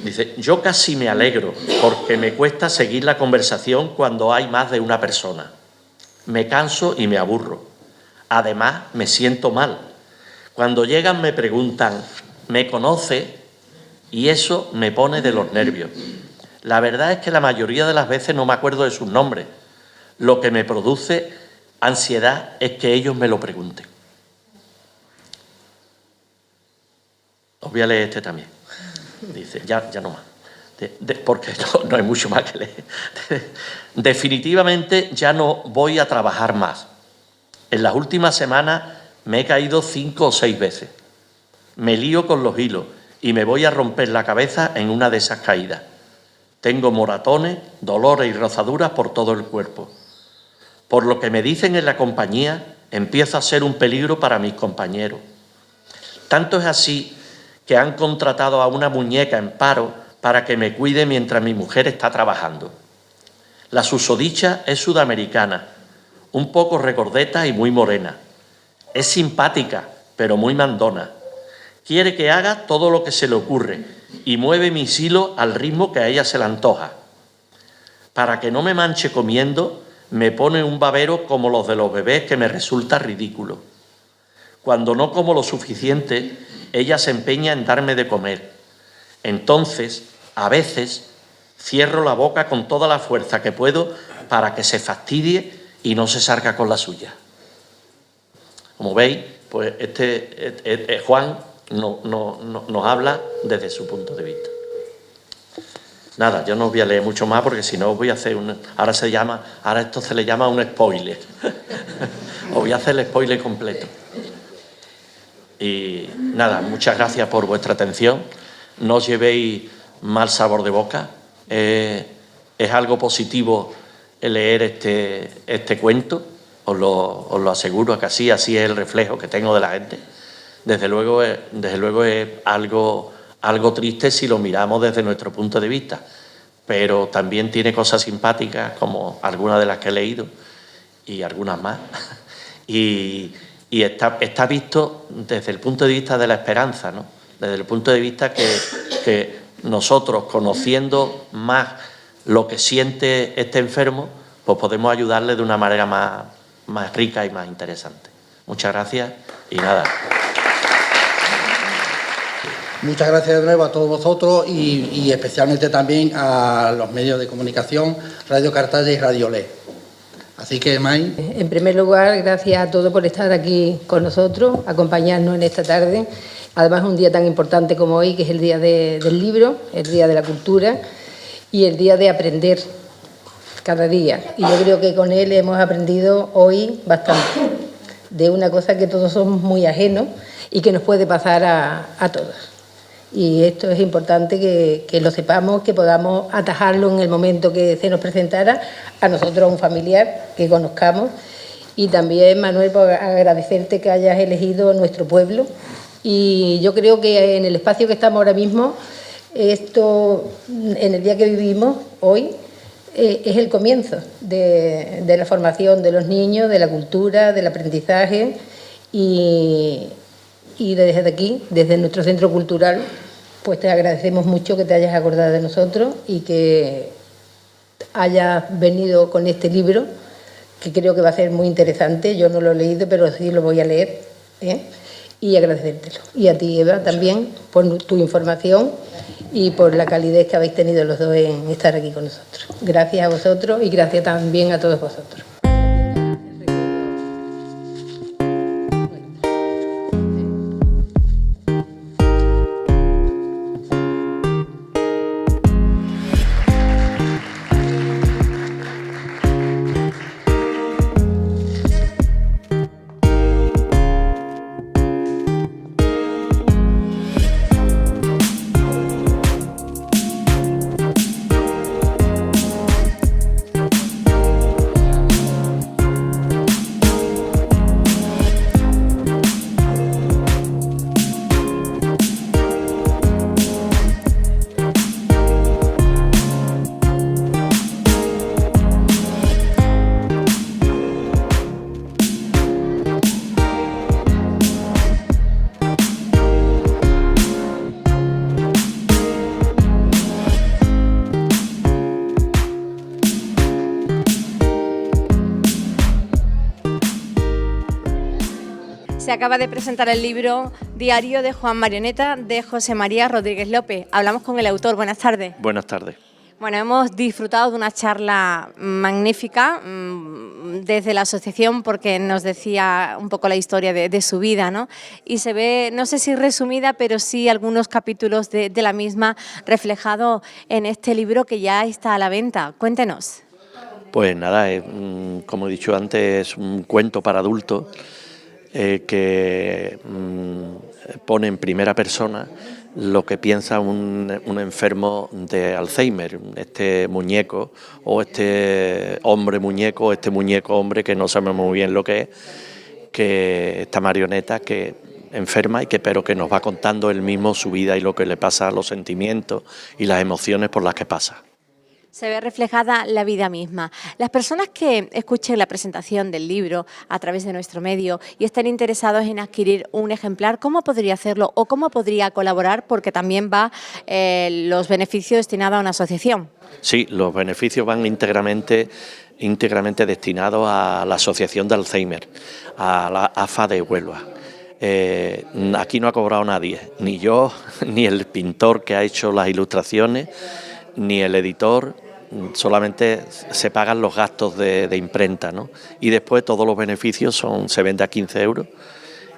Dice, yo casi me alegro porque me cuesta seguir la conversación cuando hay más de una persona. Me canso y me aburro. Además, me siento mal. Cuando llegan me preguntan, ¿me conoce? Y eso me pone de los nervios. La verdad es que la mayoría de las veces no me acuerdo de sus nombres. Lo que me produce ansiedad es que ellos me lo pregunten. Os voy a leer este también. Dice, ya no más. Porque no hay mucho más que leer. Definitivamente ya no voy a trabajar más. En las últimas semanas me he caído 5 o 6 veces. Me lío con los hilos y me voy a romper la cabeza en una de esas caídas. Tengo moratones, dolores y rozaduras por todo el cuerpo. Por lo que me dicen en la compañía, empiezo a ser un peligro para mis compañeros. Tanto es así que han contratado a una muñeca en paro para que me cuide mientras mi mujer está trabajando. La susodicha es sudamericana, un poco regordeta y muy morena. Es simpática, pero muy mandona. Quiere que haga todo lo que se le ocurre y mueve mis hilos al ritmo que a ella se le antoja. Para que no me manche comiendo, me pone un babero como los de los bebés que me resulta ridículo. Cuando no como lo suficiente, ella se empeña en darme de comer. Entonces, a veces, cierro la boca con toda la fuerza que puedo para que se fastidie y no se salga con la suya. Como veis, pues Juan nos habla desde su punto de vista. Nada, yo no os voy a leer mucho más porque si no os voy a hacer ahora esto se le llama un spoiler. Os voy a hacer el spoiler completo. Y nada, muchas gracias por vuestra atención. No os llevéis mal sabor de boca. Es algo positivo el leer este cuento. Os lo aseguro que así es el reflejo que tengo de la gente. Desde luego es algo triste si lo miramos desde nuestro punto de vista, pero también tiene cosas simpáticas como algunas de las que he leído y algunas más. Y está visto desde el punto de vista de la esperanza, ¿no? Desde el punto de vista que nosotros, conociendo más lo que siente este enfermo, pues podemos ayudarle de una manera más rica y más interesante. Muchas gracias y nada. Muchas gracias de nuevo a todos vosotros y especialmente también a los medios de comunicación, Radio Cartaya y Radio Le. Así que, May. En primer lugar, gracias a todos por estar aquí con nosotros, acompañarnos en esta tarde. Además, un día tan importante como hoy, que es el Día del Libro, el Día de la Cultura y el Día de aprender cada día. Y yo creo que con él hemos aprendido hoy bastante de una cosa que todos somos muy ajenos y que nos puede pasar a todos. Y esto es importante que lo sepamos, que podamos atajarlo en el momento que se nos presentara, a nosotros, a un familiar que conozcamos. Y también, Manuel, por agradecerte que hayas elegido nuestro pueblo. Y yo creo que en el espacio que estamos ahora mismo, esto, en el día que vivimos hoy, es el comienzo de la formación de los niños, de la cultura, del aprendizaje. Y desde aquí, desde nuestro centro cultural, pues te agradecemos mucho que te hayas acordado de nosotros y que hayas venido con este libro, que creo que va a ser muy interesante. Yo no lo he leído, pero sí lo voy a leer, y agradecértelo. Y a ti, Eva, también, por tu información y por la calidez que habéis tenido los dos en estar aquí con nosotros. Gracias a vosotros y gracias también a todos vosotros. Se acaba de presentar el libro Diario de Juan Marioneta de José María Rodríguez López. Hablamos con el autor. Buenas tardes. Buenas tardes. Bueno, hemos disfrutado de una charla magnífica desde la asociación porque nos decía un poco la historia de su vida, ¿no? Y se ve, no sé si resumida, pero sí algunos capítulos de la misma reflejado en este libro que ya está a la venta. Cuéntenos. Pues nada, como he dicho antes, es un cuento para adultos que pone en primera persona lo que piensa un enfermo de Alzheimer, este muñeco o este hombre muñeco o este muñeco hombre que no sabemos muy bien lo que es, que esta marioneta que enferma y pero que nos va contando él mismo su vida y lo que le pasa, los sentimientos y las emociones por las que pasa. Se ve reflejada la vida misma. Las personas que escuchen la presentación del libro a través de nuestro medio y estén interesados en adquirir un ejemplar, ¿cómo podría hacerlo o cómo podría colaborar? Porque también va los beneficios destinados a una asociación. Sí, los beneficios van íntegramente destinados a la Asociación de Alzheimer, a la AFA de Huelva. Aquí no ha cobrado nadie, ni yo, ni el pintor que ha hecho las ilustraciones, ni el editor, solamente se pagan los gastos de imprenta, ¿no? Y después todos los beneficios se vende a 15 euros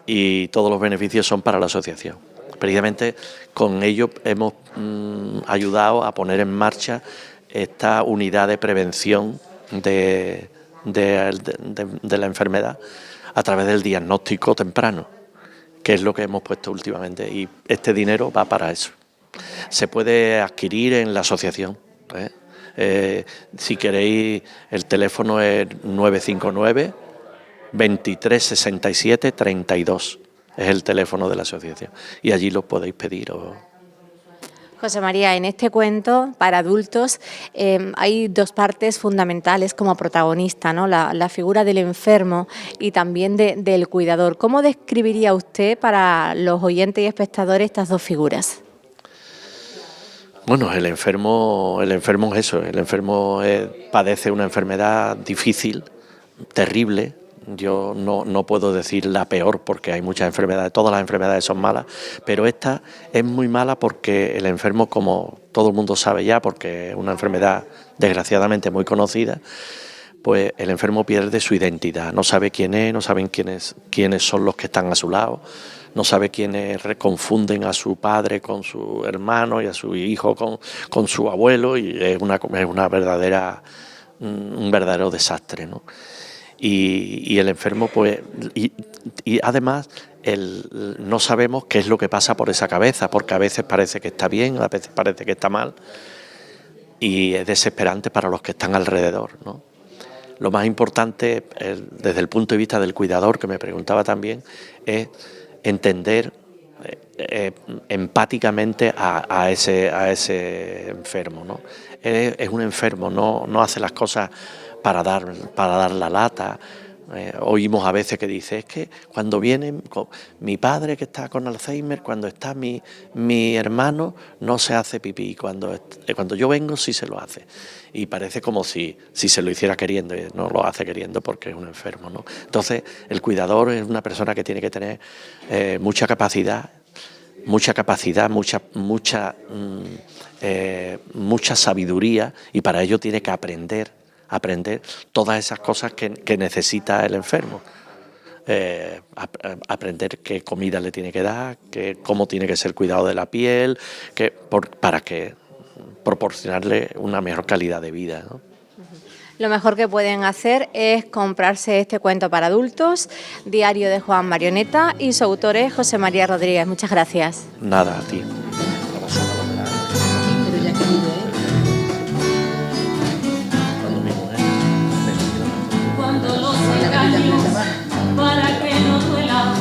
y todos los beneficios son para la asociación. Precisamente con ello hemos ayudado a poner en marcha esta unidad de prevención de la enfermedad a través del diagnóstico temprano, que es lo que hemos puesto últimamente, y este dinero va para eso. Se puede adquirir en la asociación. Si queréis, el teléfono es 959 23 67 32. Es el teléfono de la asociación y allí lo podéis pedir. José María, en este cuento para adultos hay dos partes fundamentales como protagonista, ¿no? La figura del enfermo y también del cuidador. ¿Cómo describiría usted para los oyentes y espectadores estas dos figuras? Bueno, el enfermo es eso, el enfermo padece una enfermedad difícil, terrible. Yo no puedo decir la peor porque hay muchas enfermedades, todas las enfermedades son malas, pero esta es muy mala porque el enfermo, como todo el mundo sabe ya, porque es una enfermedad desgraciadamente muy conocida, pues el enfermo pierde su identidad, no sabe quién es, no saben quiénes son los que están a su lado, no sabe quiénes confunden a su padre con su hermano y a su hijo con su abuelo, y es una verdadera, un verdadero desastre, ¿no? Y el enfermo, pues, y además no sabemos qué es lo que pasa por esa cabeza, porque a veces parece que está bien, a veces parece que está mal, y es desesperante para los que están alrededor, ¿no? Lo más importante, desde el punto de vista del cuidador, que me preguntaba también, es entender empáticamente a ese enfermo, ¿no? Él es un enfermo, no hace las cosas para dar la lata. Oímos a veces que dice, es que cuando viene mi padre que está con Alzheimer, cuando está mi hermano, no se hace pipí, cuando yo vengo sí se lo hace. Y parece como si se lo hiciera queriendo, y no lo hace queriendo porque es un enfermo, ¿no? Entonces, el cuidador es una persona que tiene que tener mucha capacidad, mucha sabiduría, y para ello tiene que aprender todas esas cosas que necesita el enfermo. Aprender qué comida le tiene que dar, cómo tiene que ser el cuidado de la piel, para proporcionarle una mejor calidad de vida, ¿no? Lo mejor que pueden hacer es comprarse este cuento para adultos, Diario de Juan Marioneta, y su autor es José María Rodríguez. Muchas gracias. Nada, a ti. Cuando los engaños, para que no duela,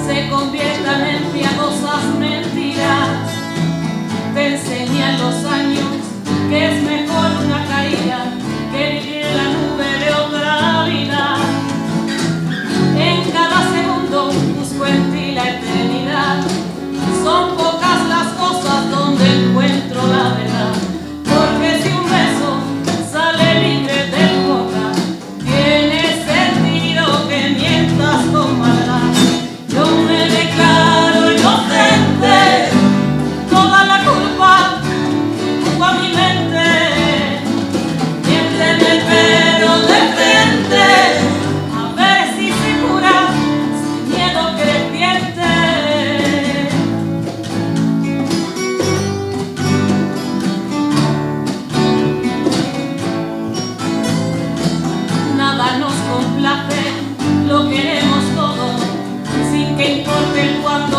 se conviertan en piadosas mentiras, te enseñan los años que es mejor una caída que vivir en la nube de otra vida. En cada segundo busco en ti la eternidad, son pocas las la fe, lo queremos todo, sin que importe el cuándo